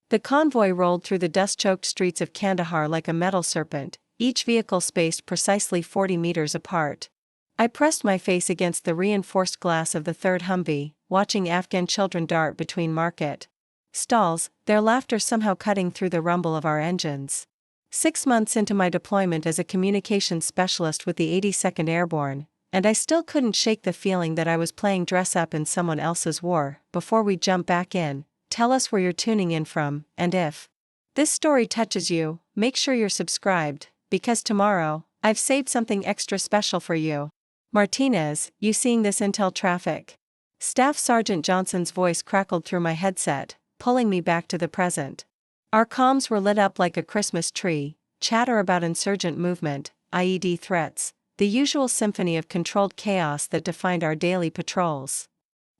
The convoy rolled through the dust-choked streets of Kandahar like a metal serpent, each vehicle spaced precisely 40 meters apart. I pressed my face against the reinforced glass of the third Humvee, watching Afghan children dart between market stalls, their laughter somehow cutting through the rumble of our engines. 6 months into my deployment as a communications specialist with the 82nd Airborne, and I still couldn't shake the feeling that I was playing dress-up in someone else's war. Before we jump back in, tell us where you're tuning in from, and if this story touches you, make sure you're subscribed, because tomorrow, I've saved something extra special for you. Martinez, you seeing this intel traffic? Staff Sergeant Johnson's voice crackled through my headset, pulling me back to the present. Our comms were lit up like a Christmas tree, chatter about insurgent movement, IED threats, the usual symphony of controlled chaos that defined our daily patrols.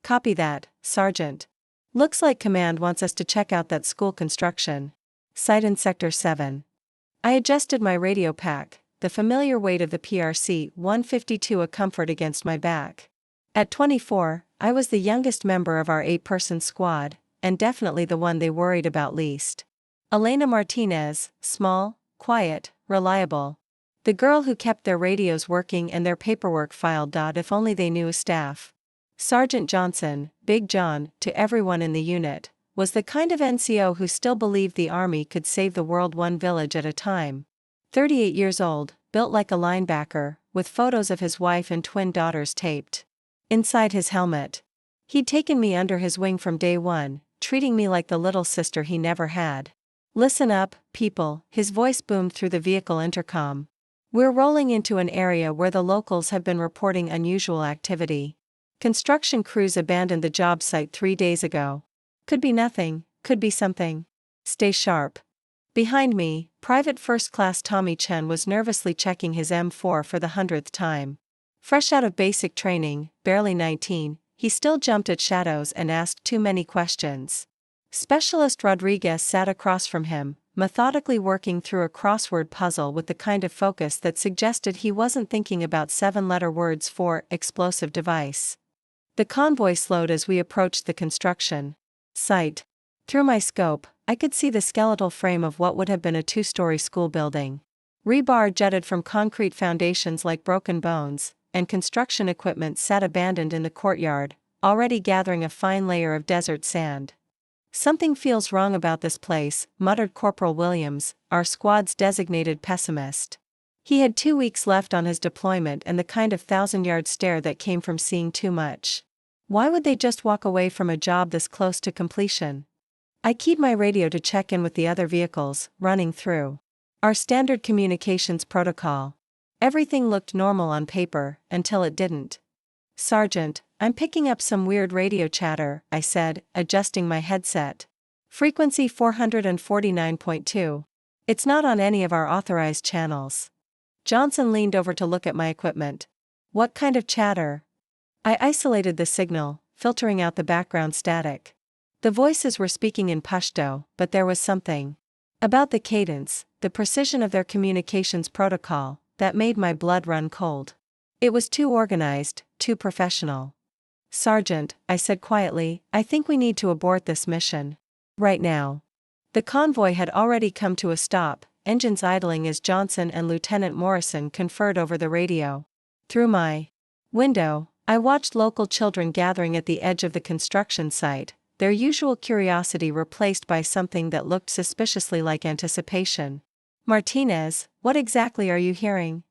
Copy that, Sergeant. Looks like Command wants us to check out that school construction site in Sector 7. I adjusted my radio pack, the familiar weight of the PRC-152 a comfort against my back. At 24, I was the youngest member of our 8-person squad, and definitely the one they worried about least. Elena Martinez, small, quiet, reliable. The girl who kept their radios working and their paperwork filed. If only they knew a staff. Sergeant Johnson, Big John, to everyone in the unit, was the kind of NCO who still believed the Army could save the world one village at a time. 38 years old, built like a linebacker, with photos of his wife and twin daughters taped inside his helmet. He'd taken me under his wing from day one, treating me like the little sister he never had. Listen up, people, his voice boomed through the vehicle intercom. We're rolling into an area where the locals have been reporting unusual activity. Construction crews abandoned the job site 3 days ago. Could be nothing, could be something. Stay sharp. Behind me, Private First Class Tommy Chen was nervously checking his M4 for the 100th time. Fresh out of basic training, barely 19, he still jumped at shadows and asked too many questions. Specialist Rodriguez sat across from him, methodically working through a crossword puzzle with the kind of focus that suggested he wasn't thinking about 7-letter words for explosive device. The convoy slowed as we approached the construction site. Through my scope, I could see the skeletal frame of what would have been a 2-story school building. Rebar jutted from concrete foundations like broken bones, and construction equipment sat abandoned in the courtyard, already gathering a fine layer of desert sand. Something feels wrong about this place, muttered Corporal Williams, our squad's designated pessimist. He had 2 weeks left on his deployment and the kind of 1,000-yard stare that came from seeing too much. Why would they just walk away from a job this close to completion? I keyed my radio to check in with the other vehicles, running through our standard communications protocol. Everything looked normal on paper, until it didn't. Sergeant, I'm picking up some weird radio chatter, I said, adjusting my headset. Frequency 449.2. It's not on any of our authorized channels. Johnson leaned over to look at my equipment. What kind of chatter? I isolated the signal, filtering out the background static. The voices were speaking in Pashto, but there was something about the cadence, the precision of their communications protocol, that made my blood run cold. It was too organized, too professional. Sergeant, I said quietly, I think we need to abort this mission. Right now. The convoy had already come to a stop, engines idling as Johnson and Lieutenant Morrison conferred over the radio. Through my window, I watched local children gathering at the edge of the construction site, their usual curiosity replaced by something that looked suspiciously like anticipation. Martinez, what exactly are you hearing?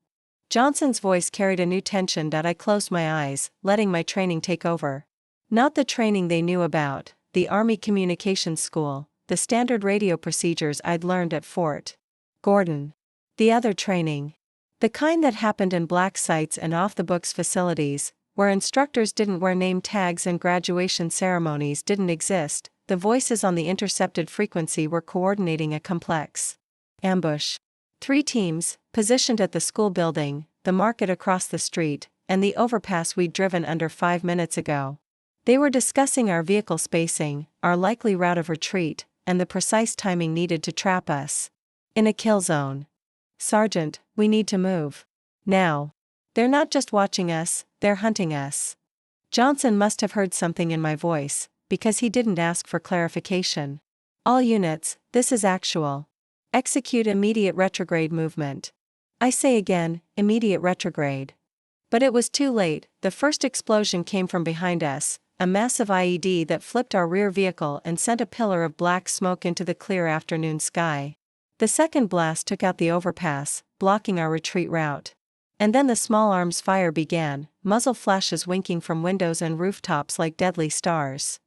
Johnson's voice carried a new tension that I closed my eyes, letting my training take over. Not the training they knew about, the Army Communications School, the standard radio procedures I'd learned at Fort Gordon. The other training. The kind that happened in black sites and off-the-books facilities, where instructors didn't wear name tags and graduation ceremonies didn't exist. The voices on the intercepted frequency were coordinating a complex ambush. 3 teams, positioned at the school building, the market across the street, and the overpass we'd driven under 5 minutes ago. They were discussing our vehicle spacing, our likely route of retreat, and the precise timing needed to trap us in a kill zone. Sergeant, we need to move. Now. They're not just watching us, they're hunting us. Johnson must have heard something in my voice, because he didn't ask for clarification. All units, this is actual. Execute immediate retrograde movement. I say again, immediate retrograde. But it was too late. The first explosion came from behind us, a massive IED that flipped our rear vehicle and sent a pillar of black smoke into the clear afternoon sky. The second blast took out the overpass, blocking our retreat route. And then the small arms fire began, muzzle flashes winking from windows and rooftops like deadly stars.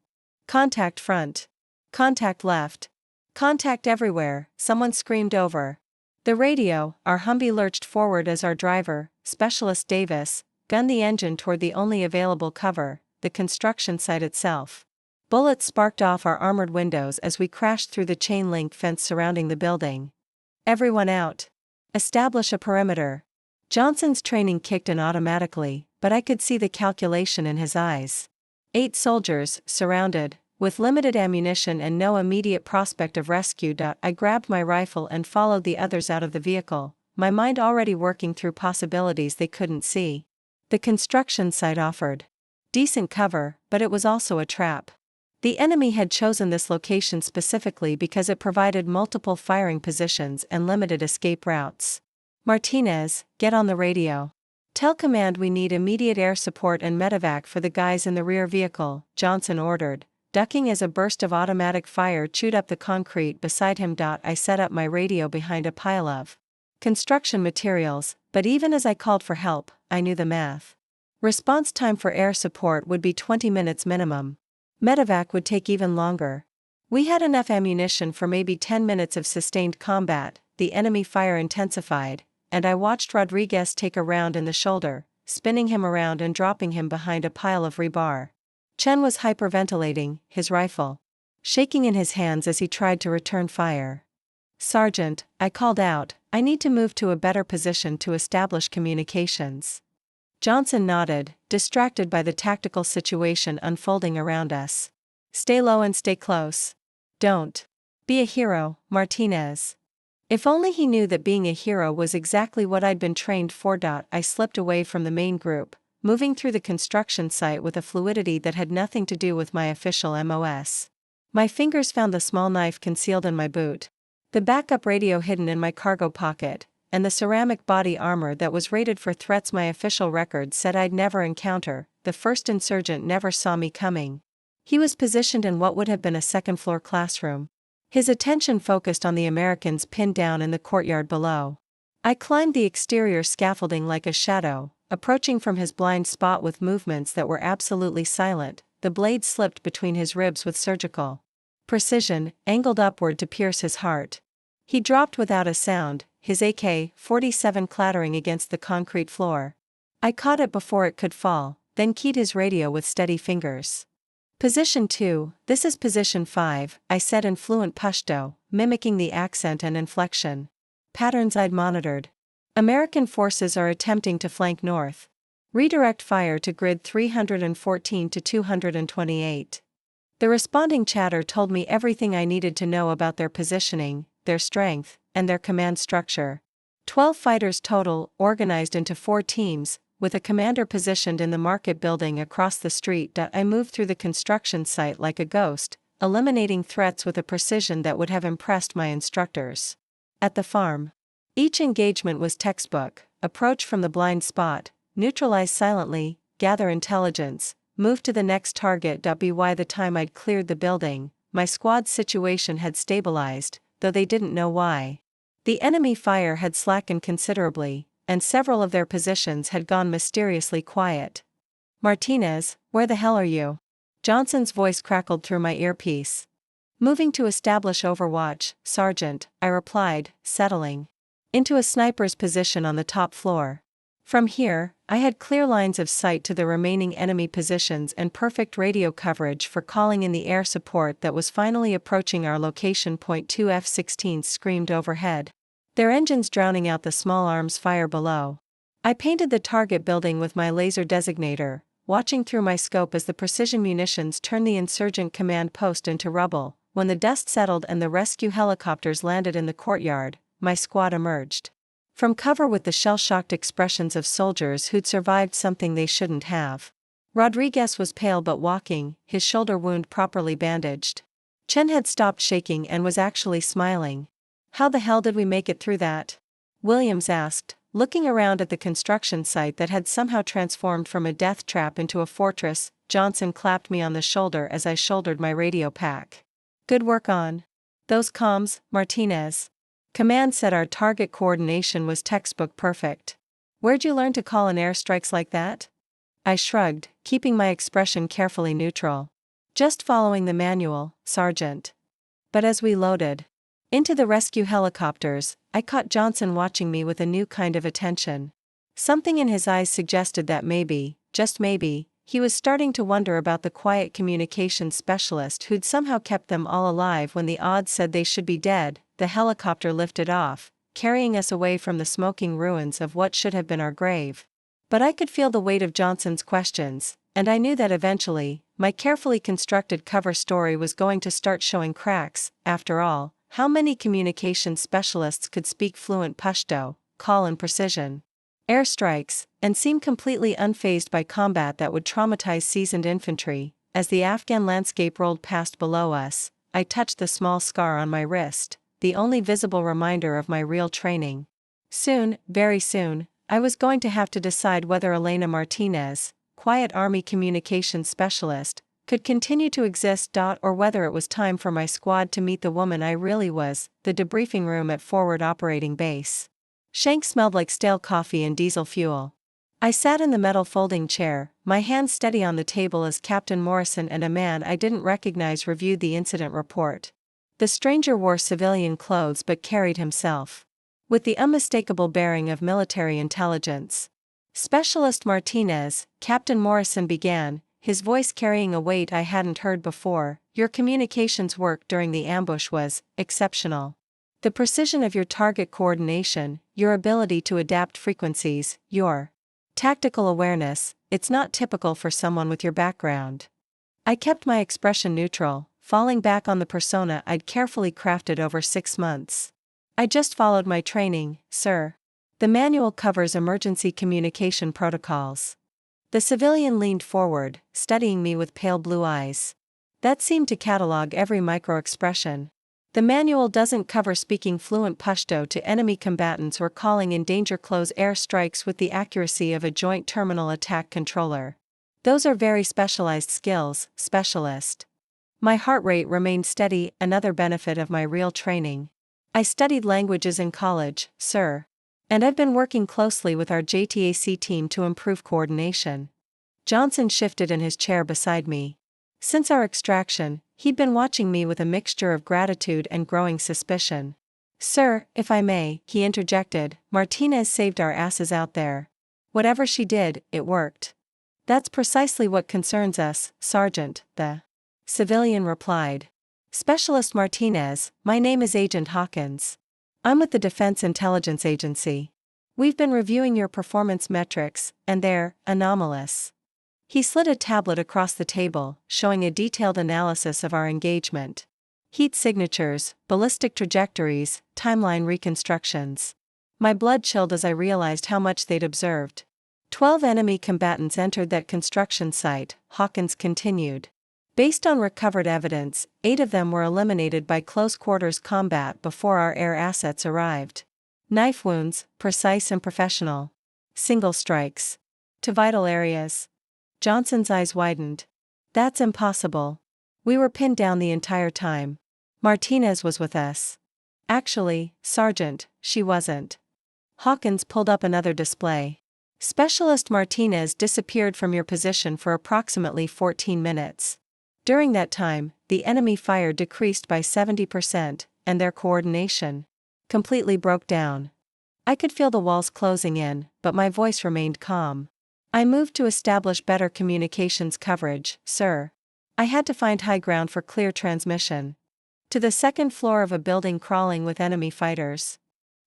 Contact front. Contact left. Contact everywhere, someone screamed over the radio. Our Humvee lurched forward as our driver, Specialist Davis, gunned the engine toward the only available cover, the construction site itself. Bullets sparked off our armored windows as we crashed through the chain-link fence surrounding the building. Everyone out. Establish a perimeter. Johnson's training kicked in automatically, but I could see the calculation in his eyes. 8 soldiers, surrounded, with limited ammunition and no immediate prospect of rescue. I grabbed my rifle and followed the others out of the vehicle, my mind already working through possibilities they couldn't see. The construction site offered decent cover, but it was also a trap. The enemy had chosen this location specifically because it provided multiple firing positions and limited escape routes. Martinez, get on the radio. Tell command we need immediate air support and medevac for the guys in the rear vehicle, Johnson ordered, ducking as a burst of automatic fire chewed up the concrete beside him. I set up my radio behind a pile of construction materials, but even as I called for help, I knew the math. Response time for air support would be 20 minutes minimum. Medevac would take even longer. We had enough ammunition for maybe 10 minutes of sustained combat. The enemy fire intensified, and I watched Rodriguez take a round in the shoulder, spinning him around and dropping him behind a pile of rebar. Chen was hyperventilating, his rifle shaking in his hands as he tried to return fire. Sergeant, I called out, I need to move to a better position to establish communications. Johnson nodded, distracted by the tactical situation unfolding around us. Stay low and stay close. Don't be a hero, Martinez. If only he knew that being a hero was exactly what I'd been trained for. I slipped away from the main group, moving through the construction site with a fluidity that had nothing to do with my official MOS. My fingers found the small knife concealed in my boot, the backup radio hidden in my cargo pocket, and the ceramic body armor that was rated for threats my official record said I'd never encounter. The first insurgent never saw me coming. He was positioned in what would have been a second-floor classroom, his attention focused on the Americans pinned down in the courtyard below. I climbed the exterior scaffolding like a shadow, approaching from his blind spot with movements that were absolutely silent. The blade slipped between his ribs with surgical precision, angled upward to pierce his heart. He dropped without a sound, his AK-47 clattering against the concrete floor. I caught it before it could fall, then keyed his radio with steady fingers. Position 2, this is position 5, I said in fluent Pashto, mimicking the accent and inflection patterns I'd monitored. American forces are attempting to flank north. Redirect fire to grid 314 to 228. The responding chatter told me everything I needed to know about their positioning, their strength, and their command structure. 12 fighters total, organized into 4 teams, with a commander positioned in the market building across the street. I moved through the construction site like a ghost, eliminating threats with a precision that would have impressed my instructors. At the farm, each engagement was textbook: approach from the blind spot, neutralize silently, gather intelligence, move to the next target. By the time I'd cleared the building, my squad's situation had stabilized, though they didn't know why. The enemy fire had slackened considerably, and several of their positions had gone mysteriously quiet. Martinez, where the hell are you? Johnson's voice crackled through my earpiece. Moving to establish overwatch, Sergeant, I replied, settling into a sniper's position on the top floor. From here, I had clear lines of sight to the remaining enemy positions and perfect radio coverage for calling in the air support that was finally approaching our location. 2 F-16s screamed overhead, their engines drowning out the small arms fire below. I painted the target building with my laser designator, watching through my scope as the precision munitions turned the insurgent command post into rubble. When the dust settled and the rescue helicopters landed in the courtyard, my squad emerged from cover with the shell-shocked expressions of soldiers who'd survived something they shouldn't have. Rodriguez was pale but walking, his shoulder wound properly bandaged. Chen had stopped shaking and was actually smiling. "How the hell did we make it through that?" Williams asked, looking around at the construction site that had somehow transformed from a death trap into a fortress. Johnson clapped me on the shoulder as I shouldered my radio pack. "Good work on those comms, Martinez." Command said our target coordination was textbook perfect. "Where'd you learn to call in airstrikes like that?" I shrugged, keeping my expression carefully neutral. "Just following the manual, Sergeant." But as we loaded into the rescue helicopters, I caught Johnson watching me with a new kind of attention. Something in his eyes suggested that maybe, just maybe, he was starting to wonder about the quiet communications specialist who'd somehow kept them all alive when the odds said they should be dead. The helicopter lifted off, carrying us away from the smoking ruins of what should have been our grave. But I could feel the weight of Johnson's questions, and I knew that eventually, my carefully constructed cover story was going to start showing cracks. After all, how many communications specialists could speak fluent Pashto, call in precision airstrikes, and seem completely unfazed by combat that would traumatize seasoned infantry? As the Afghan landscape rolled past below us, I touched the small scar on my wrist, the only visible reminder of my real training. Soon, very soon, I was going to have to decide whether Elena Martinez, quiet army communications specialist, could continue to exist. Or whether it was time for my squad to meet the woman I really was. The debriefing room at Forward Operating Base. Shank smelled like stale coffee and diesel fuel. I sat in the metal folding chair, my hands steady on the table as Captain Morrison and a man I didn't recognize reviewed the incident report. The stranger wore civilian clothes but carried himself with the unmistakable bearing of military intelligence. "Specialist Martinez," Captain Morrison began, his voice carrying a weight I hadn't heard before, "your communications work during the ambush was exceptional. The precision of your target coordination, your ability to adapt frequencies, your tactical awareness, it's not typical for someone with your background." I kept my expression neutral, falling back on the persona I'd carefully crafted over 6 months. "I just followed my training, sir. The manual covers emergency communication protocols." The civilian leaned forward, studying me with pale blue eyes. That seemed to catalog every micro-expression. "The manual doesn't cover speaking fluent Pashto to enemy combatants or calling in danger-close air strikes with the accuracy of a joint terminal attack controller. Those are very specialized skills, specialist." My heart rate remained steady, another benefit of my real training. "I studied languages in college, sir. And I've been working closely with our JTAC team to improve coordination." Johnson shifted in his chair beside me. Since our extraction, he'd been watching me with a mixture of gratitude and growing suspicion. "Sir, if I may," he interjected, "Martinez saved our asses out there. Whatever she did, it worked." "That's precisely what concerns us, Sergeant," the civilian replied. "Specialist Martinez, my name is Agent Hawkins. I'm with the Defense Intelligence Agency. We've been reviewing your performance metrics, and they're anomalous." He slid a tablet across the table, showing a detailed analysis of our engagement. Heat signatures, ballistic trajectories, timeline reconstructions. My blood chilled as I realized how much they'd observed. 12 enemy combatants entered that construction site, Hawkins continued. Based on recovered evidence, 8 of them were eliminated by close-quarters combat before our air assets arrived. Knife wounds, precise and professional. Single strikes. To vital areas. Johnson's eyes widened. "That's impossible. We were pinned down the entire time. Martinez was with us." "Actually, Sergeant, she wasn't." Hawkins pulled up another display. "Specialist Martinez disappeared from your position for approximately 14 minutes. During that time, the enemy fire decreased by 70%, and their coordination completely broke down." I could feel the walls closing in, but my voice remained calm. "I moved to establish better communications coverage, sir. I had to find high ground for clear transmission." "To the second floor of a building crawling with enemy fighters?"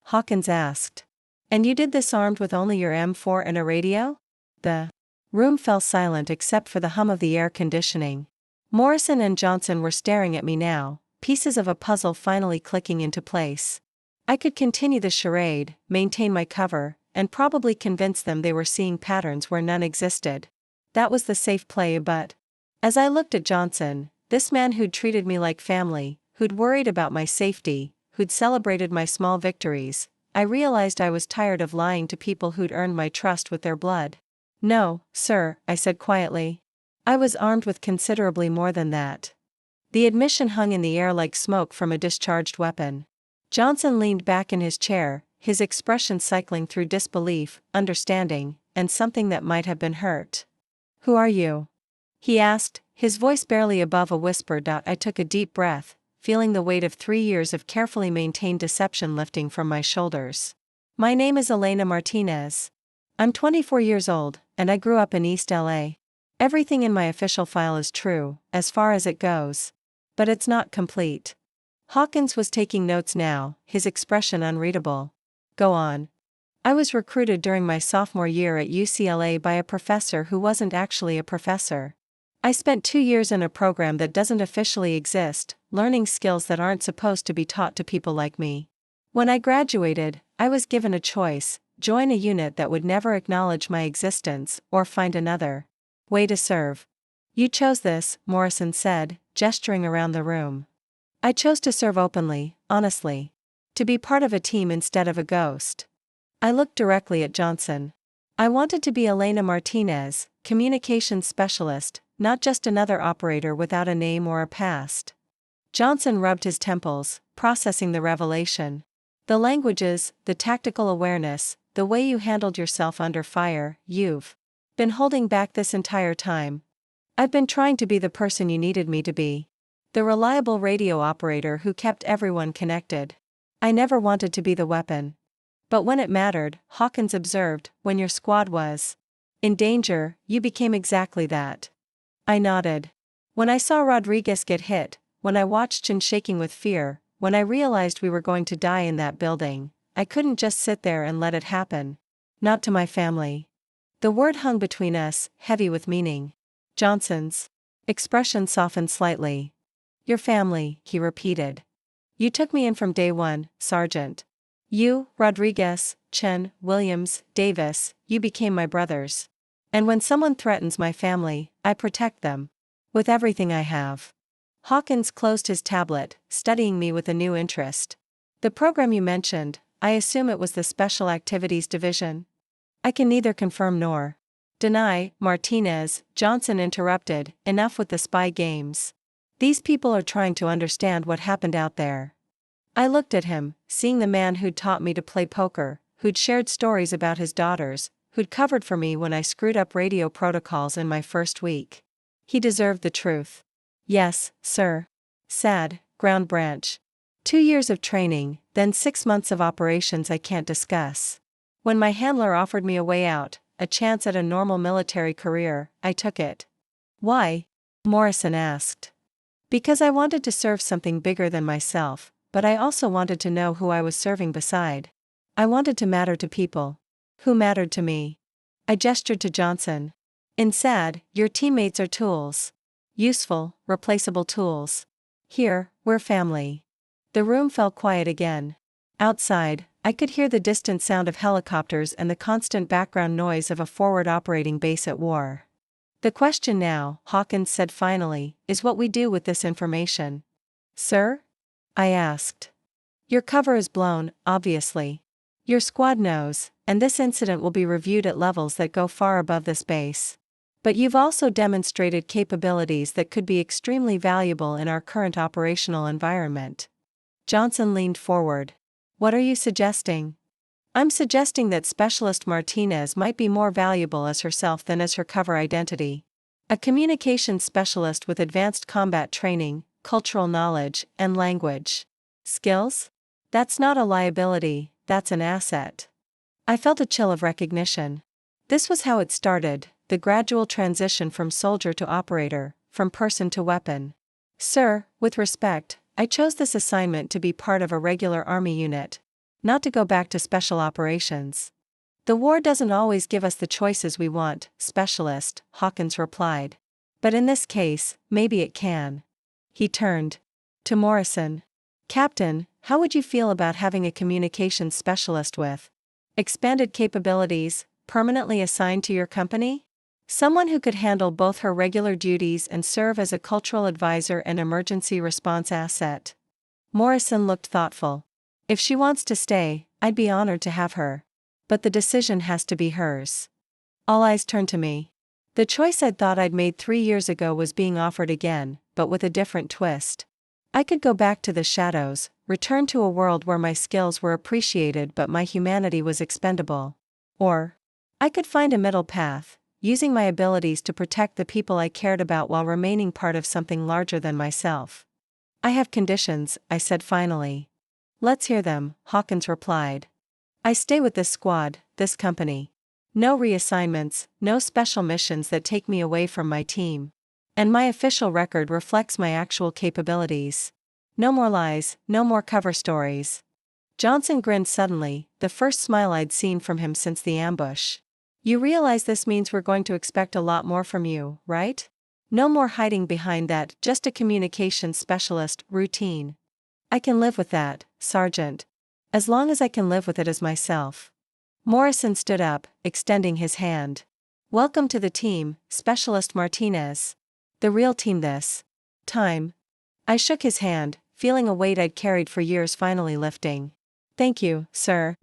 Hawkins asked. "And you did this armed with only your M4 and a radio?" The room fell silent except for the hum of the air conditioning. Morrison and Johnson were staring at me now, pieces of a puzzle finally clicking into place. I could continue the charade, maintain my cover, and probably convince them they were seeing patterns where none existed. That was the safe play, but as I looked at Johnson, This man who'd treated me like family, who'd worried about my safety, who'd celebrated my small victories. I realized I was tired of lying to people who'd earned my trust with their blood. "No, sir," I said quietly. I was armed with considerably more than that. The admission hung in the air like smoke from a discharged weapon. Johnson leaned back in his chair, his expression cycling through disbelief, understanding, and something that might have been hurt. "Who are you?" he asked, his voice barely above a whisper. I took a deep breath, feeling the weight of 3 years of carefully maintained deception lifting from my shoulders. "My name is Elena Martinez. I'm 24 years old, and I grew up in East LA. Everything in my official file is true, as far as it goes. But it's not complete." Hawkins was taking notes now, his expression unreadable. "Go on." "I was recruited during my sophomore year at UCLA by a professor who wasn't actually a professor. I spent 2 years in a program that doesn't officially exist, learning skills that aren't supposed to be taught to people like me. When I graduated, I was given a choice: join a unit that would never acknowledge my existence, or find another way to serve. You chose this," Morrison said, gesturing around the room. "I chose to serve openly, honestly. To be part of a team instead of a ghost." I looked directly at Johnson. I wanted to be Elena Martinez, communications specialist, not just another operator without a name or a past. Johnson rubbed his temples, processing the revelation. "The languages, the tactical awareness, the way you handled yourself under fire, you've been holding back this entire time." "I've been trying to be the person you needed me to be. The reliable radio operator who kept everyone connected. I never wanted to be the weapon." "But when it mattered," Hawkins observed, "when your squad was in danger, you became exactly that." I nodded. "When I saw Rodriguez get hit, when I watched Chen shaking with fear, when I realized we were going to die in that building, I couldn't just sit there and let it happen. Not to my family." The word hung between us, heavy with meaning. Johnson's expression softened slightly. "Your family," he repeated. "You took me in from day one, Sergeant. You, Rodriguez, Chen, Williams, Davis, you became my brothers. And when someone threatens my family, I protect them. With everything I have." Hawkins closed his tablet, studying me with a new interest. "The program you mentioned, I assume it was the Special Activities Division?" "I can neither confirm nor deny," Martinez, Johnson interrupted. "Enough with the spy games. These people are trying to understand what happened out there." I looked at him, seeing the man who'd taught me to play poker, who'd shared stories about his daughters, who'd covered for me when I screwed up radio protocols in my first week. He deserved the truth. "Yes, sir." Sad, ground branch. 2 years of training, then 6 months of operations I can't discuss. When my handler offered me a way out, a chance at a normal military career, I took it. "Why?" Morrison asked. "Because I wanted to serve something bigger than myself, but I also wanted to know who I was serving beside. I wanted to matter to people who mattered to me." I gestured to Johnson. "In SAD, your teammates are tools. Useful, replaceable tools. Here, we're family." The room fell quiet again. Outside, I could hear the distant sound of helicopters and the constant background noise of a forward operating base at war. "The question now," Hawkins said finally, "is what we do with this information." "Sir?" I asked. "Your cover is blown, obviously. Your squad knows, and this incident will be reviewed at levels that go far above this base. But you've also demonstrated capabilities that could be extremely valuable in our current operational environment." Johnson leaned forward. "What are you suggesting?" "I'm suggesting that Specialist Martinez might be more valuable as herself than as her cover identity. A communications specialist with advanced combat training, cultural knowledge, and language skills? That's not a liability, that's an asset." I felt a chill of recognition. This was how it started, the gradual transition from soldier to operator, from person to weapon. "Sir, with respect, I chose this assignment to be part of a regular Army unit, not to go back to special operations." "The war doesn't always give us the choices we want, Specialist," Hawkins replied. "But in this case, maybe it can." He turned to Morrison. "Captain, how would you feel about having a communications specialist with expanded capabilities, permanently assigned to your company?" Someone who could handle both her regular duties and serve as a cultural advisor and emergency response asset. Morrison looked thoughtful. If she wants to stay, I'd be honored to have her. But the decision has to be hers. All eyes turned to me. The choice I'd thought I'd made 3 years ago was being offered again, but with a different twist. I could go back to the shadows, return to a world where my skills were appreciated but my humanity was expendable. Or I could find a middle path, using my abilities to protect the people I cared about while remaining part of something larger than myself. I have conditions, I said finally. Let's hear them, Hawkins replied. I stay with this squad, this company. No reassignments, no special missions that take me away from my team. And my official record reflects my actual capabilities. No more lies, no more cover stories. Johnson grinned suddenly, the first smile I'd seen from him since the ambush. You realize this means we're going to expect a lot more from you, right? No more hiding behind that, just a communications specialist, routine. I can live with that, Sergeant. As long as I can live with it as myself. Morrison stood up, extending his hand. Welcome to the team, Specialist Martinez. The real team this time. I shook his hand, feeling a weight I'd carried for years finally lifting. Thank you, sir.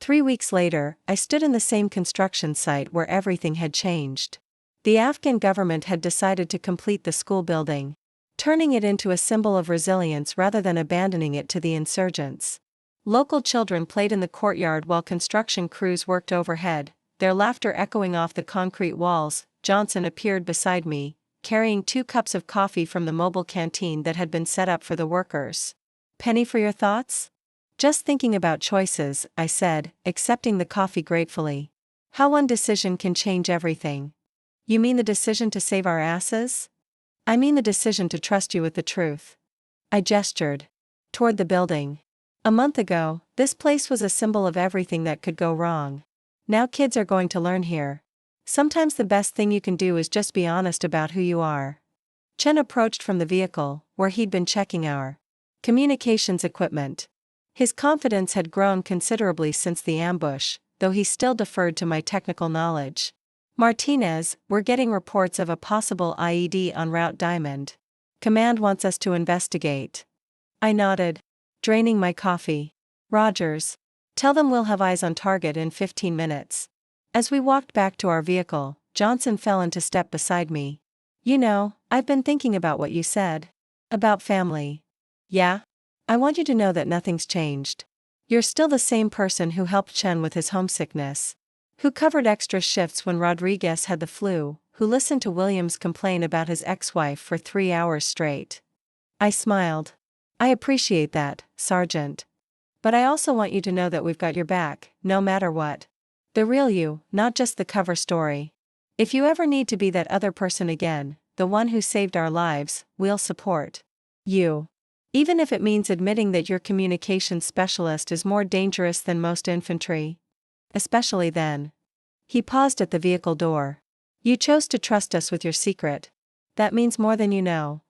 3 weeks later, I stood in the same construction site where everything had changed. The Afghan government had decided to complete the school building, turning it into a symbol of resilience rather than abandoning it to the insurgents. Local children played in the courtyard while construction crews worked overhead, their laughter echoing off the concrete walls. Johnson appeared beside me, carrying 2 cups of coffee from the mobile canteen that had been set up for the workers. Penny for your thoughts? Just thinking about choices, I said, accepting the coffee gratefully. How one decision can change everything. You mean the decision to save our asses? I mean the decision to trust you with the truth. I gestured toward the building. A month ago, this place was a symbol of everything that could go wrong. Now kids are going to learn here. Sometimes the best thing you can do is just be honest about who you are. Chen approached from the vehicle, where he'd been checking our communications equipment. His confidence had grown considerably since the ambush, though he still deferred to my technical knowledge. Martinez, we're getting reports of a possible IED en route Diamond. Command wants us to investigate. I nodded, draining my coffee. Rogers. Tell them we'll have eyes on target in 15 minutes. As we walked back to our vehicle, Johnson fell into step beside me. You know, I've been thinking about what you said. About family. Yeah? I want you to know that nothing's changed. You're still the same person who helped Chen with his homesickness. Who covered extra shifts when Rodriguez had the flu, who listened to Williams complain about his ex-wife for 3 hours straight. I smiled. I appreciate that, Sergeant. But I also want you to know that we've got your back, no matter what. The real you, not just the cover story. If you ever need to be that other person again, the one who saved our lives, we'll support you. Even if it means admitting that your communications specialist is more dangerous than most infantry. Especially then. He paused at the vehicle door. You chose to trust us with your secret. That means more than you know.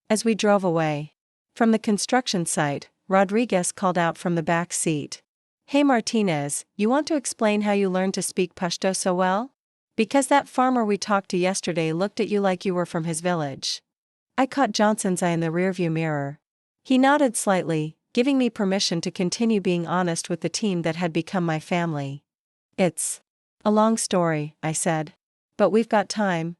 As we drove away from the construction site, Rodriguez called out from the back seat. Hey Martinez, you want to explain how you learned to speak Pashto so well? Because that farmer we talked to yesterday looked at you like you were from his village. I caught Johnson's eye in the rearview mirror. He nodded slightly, giving me permission to continue being honest with the team that had become my family. It's a long story, I said. But we've got time.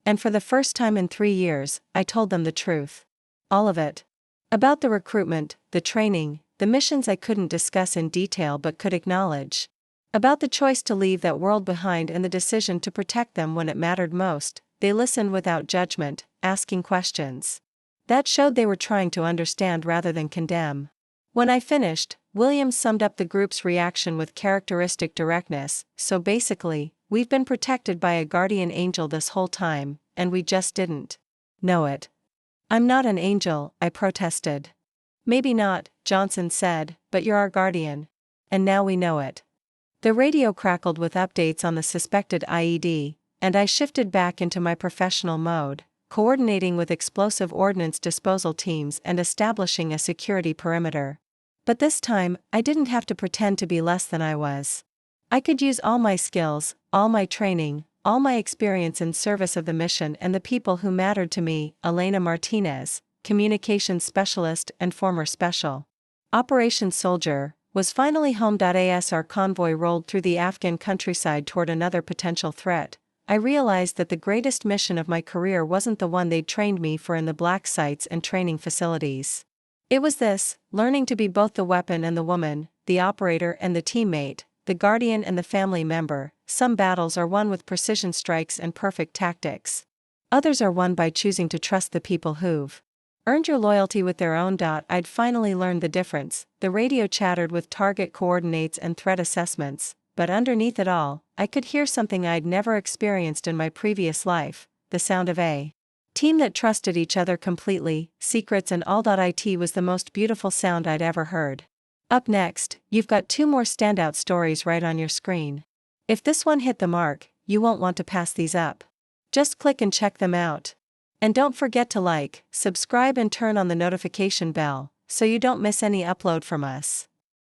And for the first time in 3 years, I told them the truth. All of it. About the recruitment, the training, the missions I couldn't discuss in detail but could acknowledge. About the choice to leave that world behind and the decision to protect them when it mattered most. They listened without judgment, asking questions. That showed they were trying to understand rather than condemn. When I finished, Williams summed up the group's reaction with characteristic directness. So basically, we've been protected by a guardian angel this whole time, and we just didn't know it. I'm not an angel, I protested. Maybe not, Johnson said, but you're our guardian. And now we know it. The radio crackled with updates on the suspected IED, and I shifted back into my professional mode, coordinating with explosive ordnance disposal teams and establishing a security perimeter. But this time, I didn't have to pretend to be less than I was. I could use all my skills, all my training, all my experience in service of the mission and the people who mattered to me. Elena Martinez, communications specialist and former special operations soldier, was finally home. As our convoy rolled through the Afghan countryside toward another potential threat, I realized that the greatest mission of my career wasn't the one they'd trained me for in the black sites and training facilities. It was this, learning to be both the weapon and the woman, the operator and the teammate, the guardian and the family member. Some battles are won with precision strikes and perfect tactics. Others are won by choosing to trust the people who've earned your loyalty with their own. I'd finally learned the difference. The radio chattered with target coordinates and threat assessments, but underneath it all, I could hear something I'd never experienced in my previous life, the sound of a team that trusted each other completely, secrets and all. It was the most beautiful sound I'd ever heard. Up next, you've got 2 more standout stories right on your screen. If this one hit the mark, you won't want to pass these up. Just click and check them out. And don't forget to like, subscribe and turn on the notification bell, so you don't miss any upload from us.